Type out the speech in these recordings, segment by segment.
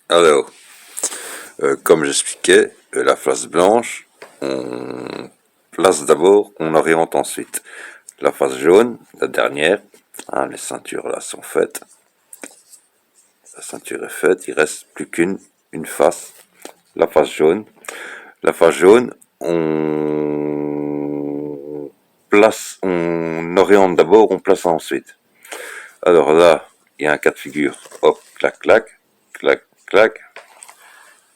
Alors, comme j'expliquais, la face blanche, on place d'abord, on oriente ensuite. La face jaune, la dernière, hein, les ceintures là sont faites. La ceinture est faite, il reste plus qu'une face, la face jaune. La face jaune, on place, on oriente d'abord, on place ensuite. Alors là, il y a un cas de figure, hop, clac, clac, clac, clac.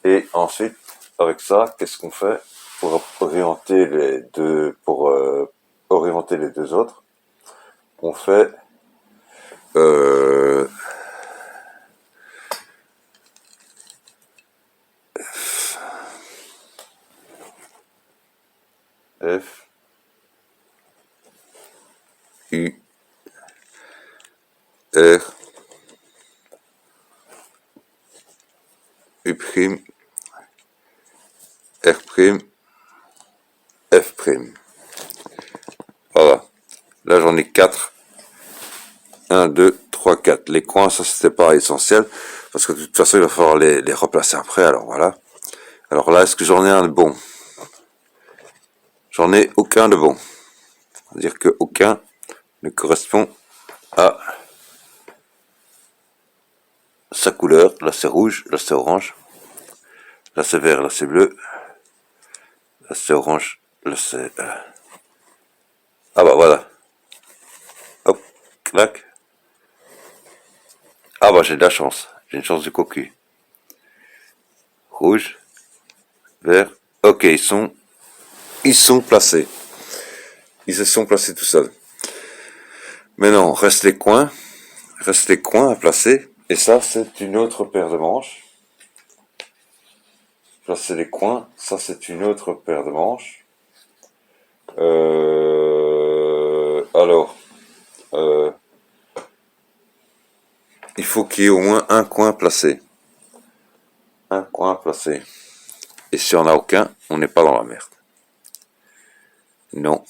Et ensuite, avec ça, qu'est-ce qu'on fait pour orienter les deux, orienter les deux autres? On fait euh, F, U, R, U', R', F'. Voilà. Là, j'en ai 4. 1, 2, 3, 4. Les coins, ça, c'était pas essentiel. Parce que de toute façon, il va falloir les replacer après. Alors, voilà. Alors là, est-ce que j'en ai un de bon? J'en ai aucun de bon. C'est-à-dire que aucun ne correspond à sa couleur. Là, c'est rouge. Là, c'est orange. Là, c'est vert. Là, c'est bleu. Là, c'est orange. Là, c'est... Ah bah, voilà. Hop. Clac. Ah bah, j'ai de la chance. J'ai une chance de cocu. Rouge. Vert. Ok, ils sont placés. Ils se sont placés tout seuls. Maintenant, reste les coins à placer, et ça, c'est une autre paire de manches. Placer les coins, ça, c'est une autre paire de manches. Alors, il faut qu'il y ait au moins un coin placé. Un coin placé. Et si on n'a aucun, on n'est pas dans la merde. Non.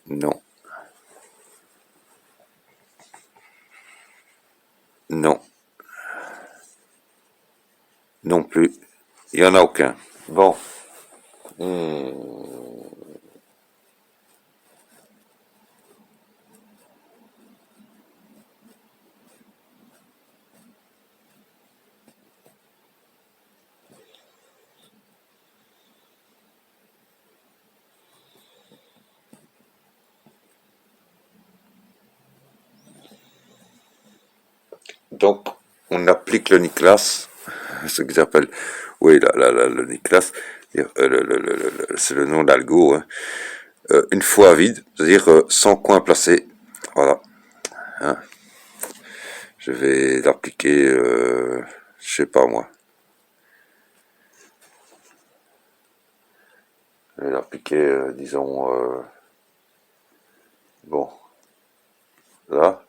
Non. Non. Non plus. Il n'y en a aucun. Bon. Donc, on applique le Nicolas, ce qu'ils appellent, oui, le Nicolas, c'est le nom d'Algo, hein. Une fois vide, c'est-à-dire sans coin placé. Voilà. Hein. Je vais l'appliquer, je sais pas moi. Je vais l'appliquer, disons, bon, là.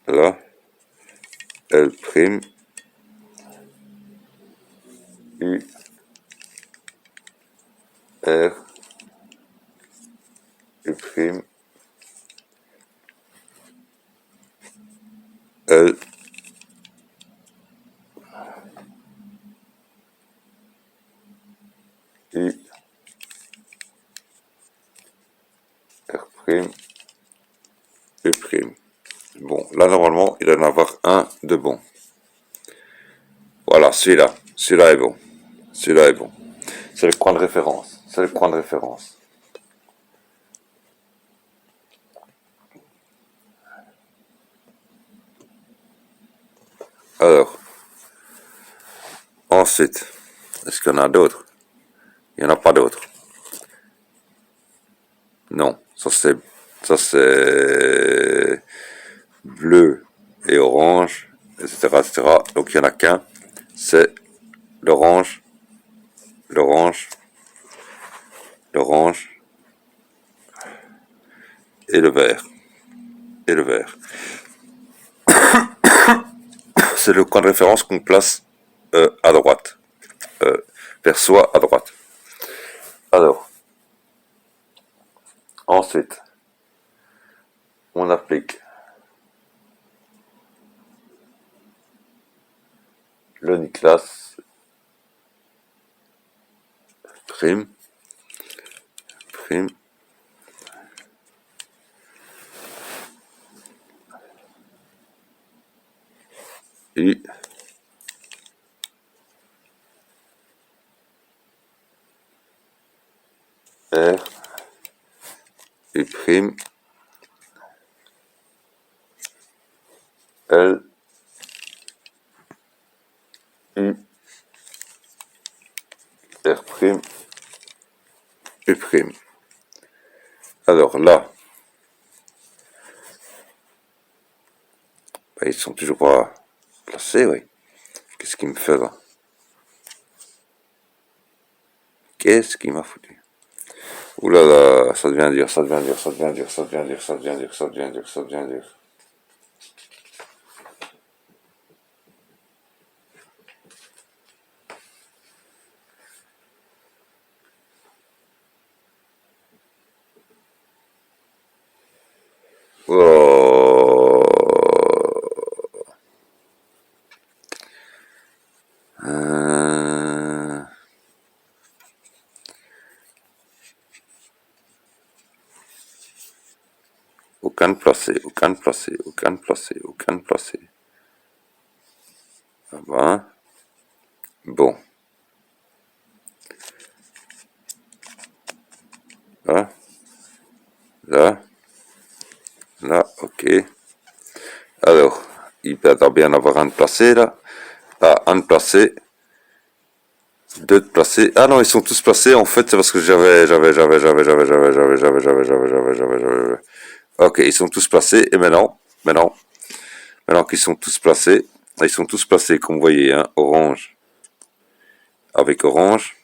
Là. L', U, R, U', L, U, R', U'. Bon, là, normalement, il doit en avoir un de bon. Voilà, celui-là. Celui-là est bon. Celui-là est bon. C'est le coin de référence. C'est le coin de référence. Alors, ensuite, est-ce qu'il y en a d'autres? Il n'y en a pas d'autres. Non, ça c'est bleu et orange, etc., etc. Donc il n'y en a qu'un. C'est l'orange, l'orange, l'orange et le vert. Et le vert. C'est le coin de référence qu'on place à droite. Vers soi à droite. Alors, Ensuite, on applique le Niklas prime, prime, U, R, U prime, L, U, R prime, U prime. Alors là, bah, ils sont toujours pas placés, oui. Qu'est-ce qu'il me fait là? Qu'est-ce qu'il m'a foutu? Ouh là là, ça devient dur, ça devient dur, ça devient dur, ça devient dur, ça devient dur, ça devient dur, ça devient dur. Oh. Aucun placé, aucun placé, aucun placé, aucun placé. Ah ben, bon. Là, là, là, ok. Alors, il doit bien avoir un placé là. Ah, un placé. Deux placés. Ah non, ils sont tous placés. En fait, c'est parce que j'avais. Ok, ils sont tous placés. Et maintenant qu'ils sont tous placés, ils sont tous placés, comme vous voyez, hein, orange avec orange,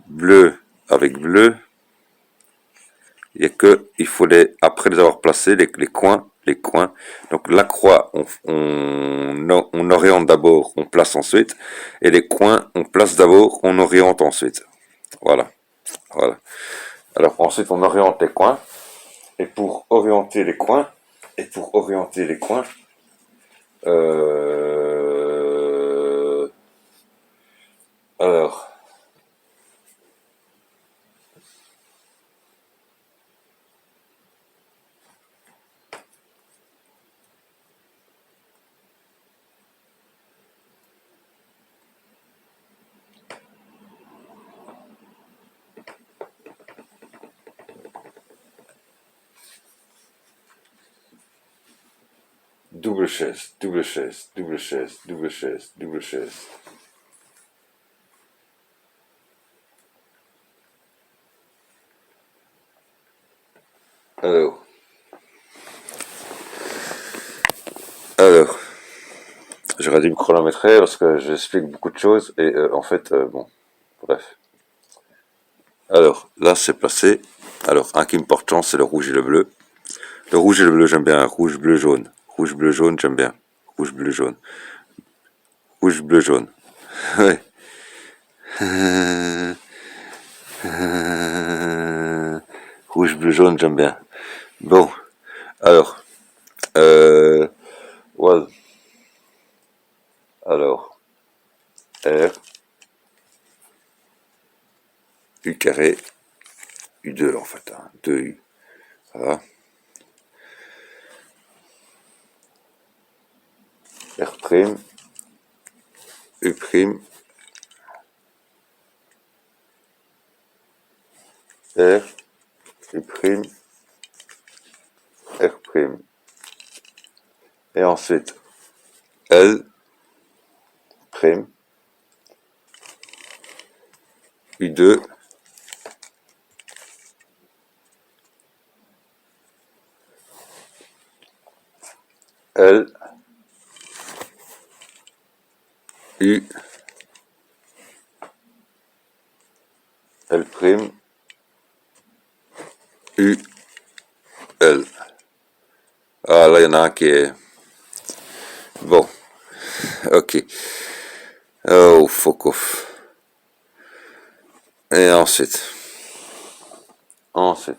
bleu avec bleu. Il y a que, il faut après les avoir placés, les coins. Donc la croix, on oriente d'abord, on place ensuite, et les coins, on place d'abord, on oriente ensuite. Voilà, voilà. Alors ensuite, on oriente les coins, et pour orienter les coins, alors, double chaise, double chaise, double chaise, double chaise, double chaise. Alors, alors, j'aurais dû me chronométrer parce que j'explique beaucoup de choses et en fait, bon, bref. Alors, là, c'est placé. Alors, un qui me porte chance, c'est le rouge et le bleu. Le rouge et le bleu, j'aime bien. Rouge, bleu, jaune. Rouge, bleu, jaune, j'aime bien. Rouge, bleu, jaune. Rouge, bleu, jaune. Ouais. Rouge, bleu, jaune, j'aime bien. Bon, alors, ouais. Alors, R, U carré, U2 en fait, hein, 2U. Voilà. R', U', R, U', R'. Et ensuite, L', U2, L, U, L', U, L. Ah là, il y en a un qui est... Bon, ok. Oh, fuck off. Et ensuite, Ensuite.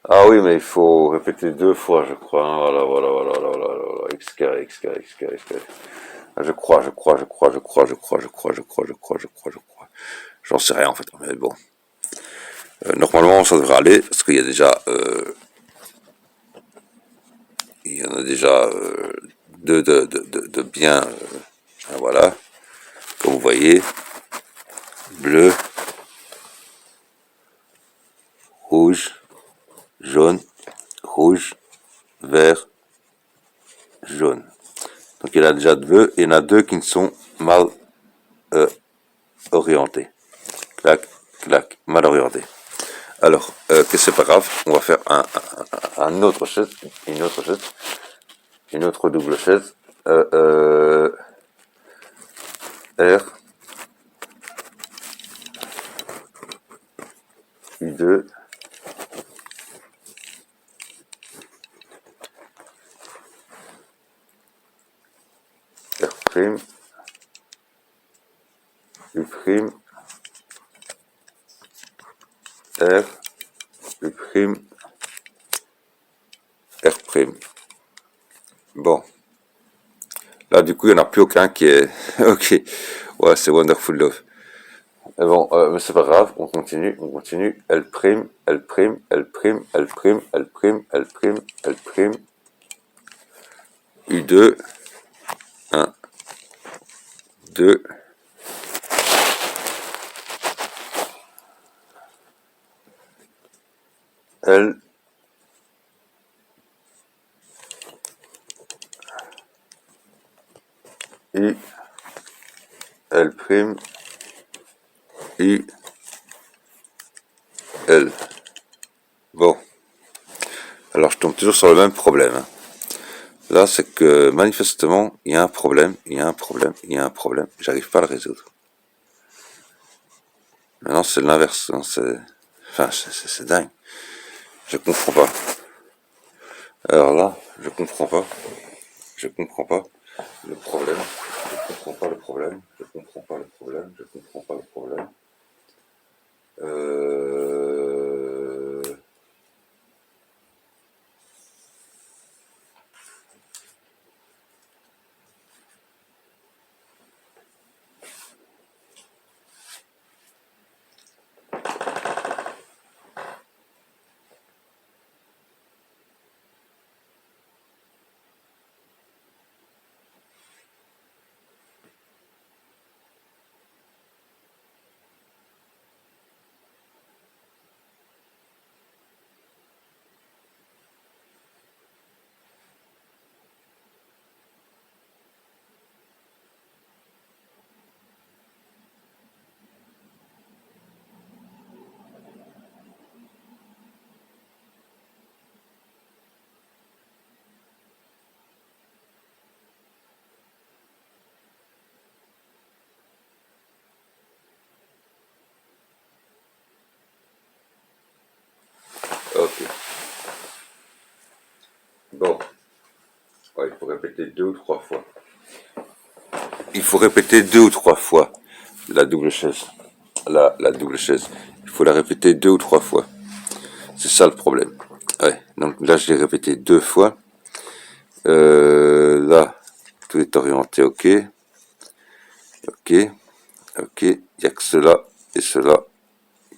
Ah oui, mais il faut répéter 2 fois, je crois, hein. Voilà, voilà, voilà, voilà, voilà, voilà. X carré, X carré, X carré, X carré. Ah, je crois. J'en sais rien en fait, mais bon. Normalement, ça devrait aller, parce qu'il y a déjà, il y en a déjà deux de bien, voilà, comme vous voyez, bleu, rouge, jaune, rouge, vert, jaune. Donc il y en a déjà deux, et il y en a deux qui ne sont mal euh, orientés. Clac, clac, mal orientés. Alors, que c'est pas grave, on va faire un autre chaise, une autre chaise, une autre double chaise. R, U2, R', U', R, U', R'. Bon. Là, du coup, il n'y en a plus aucun qui est... ok. Ouais, c'est Wonderful Love. Mais bon, mais c'est pas grave, on continue, on continue. L', L', L', L', L', L', L', L', U2, 1, 2, L, U, L', U, L. Bon. Alors, je tombe toujours sur le même problème, hein. Là, c'est que, manifestement, il y a un problème, il y a un problème, il y a un problème. J'arrive pas à le résoudre. Maintenant, c'est l'inverse, hein, enfin, c'est dingue. Je comprends pas. Alors là, je comprends pas. Je comprends pas le problème. Je comprends pas le problème. Je comprends pas le problème. Je comprends pas le problème. Euh... Ok. Bon. Ouais, il faut répéter 2 ou 3 fois. Il faut répéter 2 ou 3 fois la double chaise. La double chaise. Il faut la répéter 2 ou 3 fois. C'est ça le problème. Ouais. Donc là, je l'ai répété 2 fois. Là, tout est orienté, ok. Ok. Ok. Il n'y a que cela et cela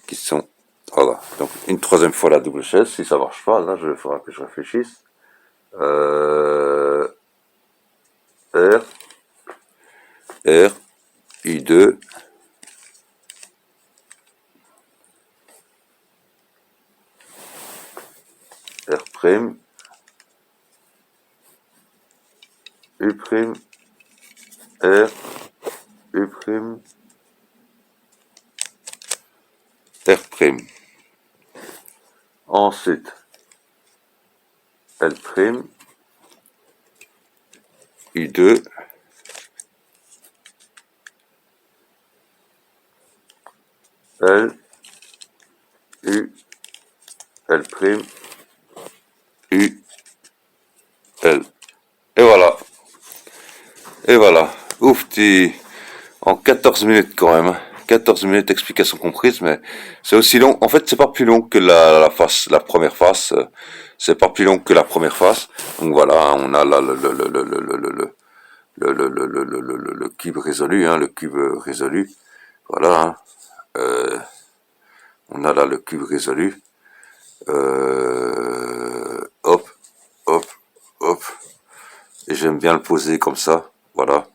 qui sont... Voilà. Donc, une troisième fois la double chaise. Si ça marche pas, là, il faudra que je réfléchisse. R, R, U2, R', U', R, U', R'. Ensuite, L', U2, L, U, L', U, L. Et voilà. Et voilà. Ouf, en 14 minutes quand même, hein. 14 minutes d'explication comprise, mais c'est aussi long. En fait, c'est pas plus long que la première face. C'est pas plus long que la première face. Donc voilà, on a là le cube résolu, hein, le cube résolu. Voilà. Hein. On a là le cube résolu. Hop, hop, hop. Et j'aime bien le poser comme ça. Voilà.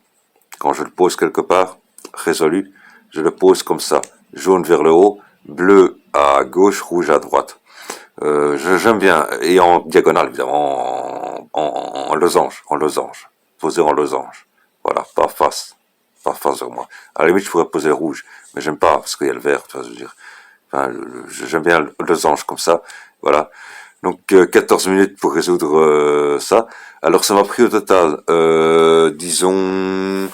Quand je le pose quelque part, résolu, je le pose comme ça. Jaune vers le haut, bleu à gauche, rouge à droite. J'aime bien. Et en diagonale, évidemment, en losange, Poser en losange. Voilà, pas face vers moi. À la limite, je pourrais poser rouge, mais j'aime pas, parce qu'il y a le vert, je veux dire. Enfin, j'aime bien le losange comme ça. Voilà. Donc 14 minutes pour résoudre ça. Alors ça m'a pris au total, disons,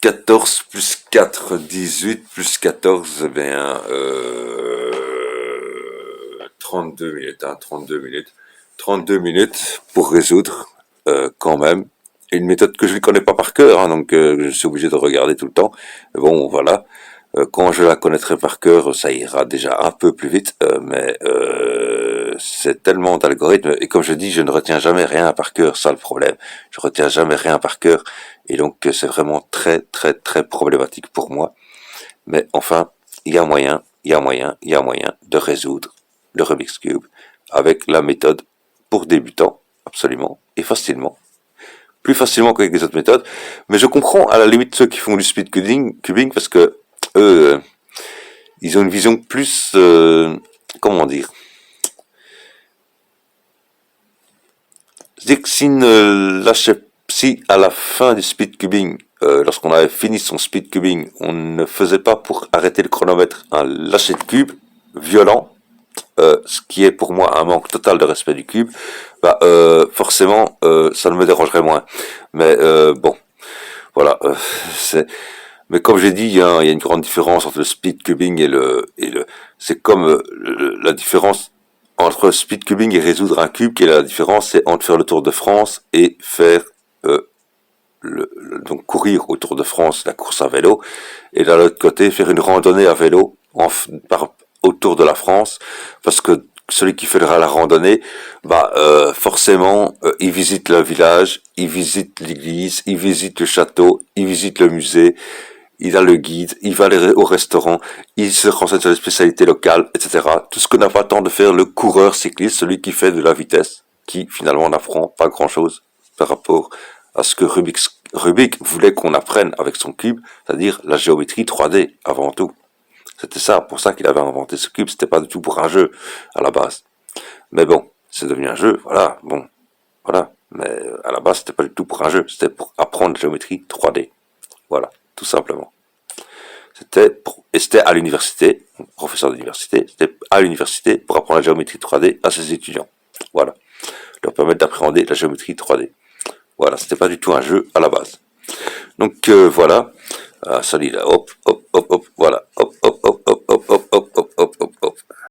14 plus 4, 18 plus 14, eh bien, 32 minutes, hein, 32 minutes. 32 minutes pour résoudre, quand même. Une méthode que je ne connais pas par cœur, hein, donc je suis obligé de regarder tout le temps. Bon, voilà. Quand je la connaîtrai par cœur, ça ira déjà un peu plus vite, mais c'est tellement d'algorithmes, et comme je dis, je ne retiens jamais rien par cœur, ça le problème. Je retiens jamais rien par cœur, et donc c'est vraiment très très très problématique pour moi. Mais enfin, il y a moyen de résoudre le Rubik's Cube avec la méthode pour débutants, absolument, et facilement. Plus facilement qu'avec les autres méthodes, mais je comprends à la limite ceux qui font du speed cubing parce que eux, ils ont une vision plus, comment dire, je dis que si à la fin du speed cubing, lorsqu'on avait fini son speed cubing, on ne faisait pas pour arrêter le chronomètre un lâcher de cube violent, ce qui est pour moi un manque total de respect du cube, bah forcément ça ne me dérangerait moins. Mais bon, voilà, mais comme j'ai dit, il y a une grande différence entre le speed cubing c'est comme la différence entre speed cubing et résoudre un cube, qui est la différence, c'est entre faire le Tour de France et faire donc courir au Tour de France, la course à vélo, et de l'autre côté faire une randonnée à vélo autour de la France, parce que celui qui fera la randonnée, bah forcément, il visite le village, il visite l'église, il visite le château, il visite le musée, il a le guide, il va aller au restaurant, il se renseigne sur les spécialités locales, etc. Tout ce que n'a pas le temps de faire le coureur cycliste, celui qui fait de la vitesse, qui finalement n'apprend pas grand-chose par rapport à ce que Rubik voulait qu'on apprenne avec son cube, c'est-à-dire la géométrie 3D avant tout. C'était ça, pour ça qu'il avait inventé ce cube, c'était pas du tout pour un jeu à la base. Mais bon, c'est devenu un jeu, voilà, bon, voilà. Mais à la base, c'était pas du tout pour un jeu, c'était pour apprendre la géométrie 3D. Voilà, tout simplement. C'était à l'université, professeur d'université, c'était à l'université pour apprendre la géométrie 3D à ses étudiants. Voilà. Leur permettre d'appréhender la géométrie 3D. Voilà, c'était pas du tout un jeu à la base. Donc voilà, ça dit là, hop, hop, hop, hop, voilà, hop, hop.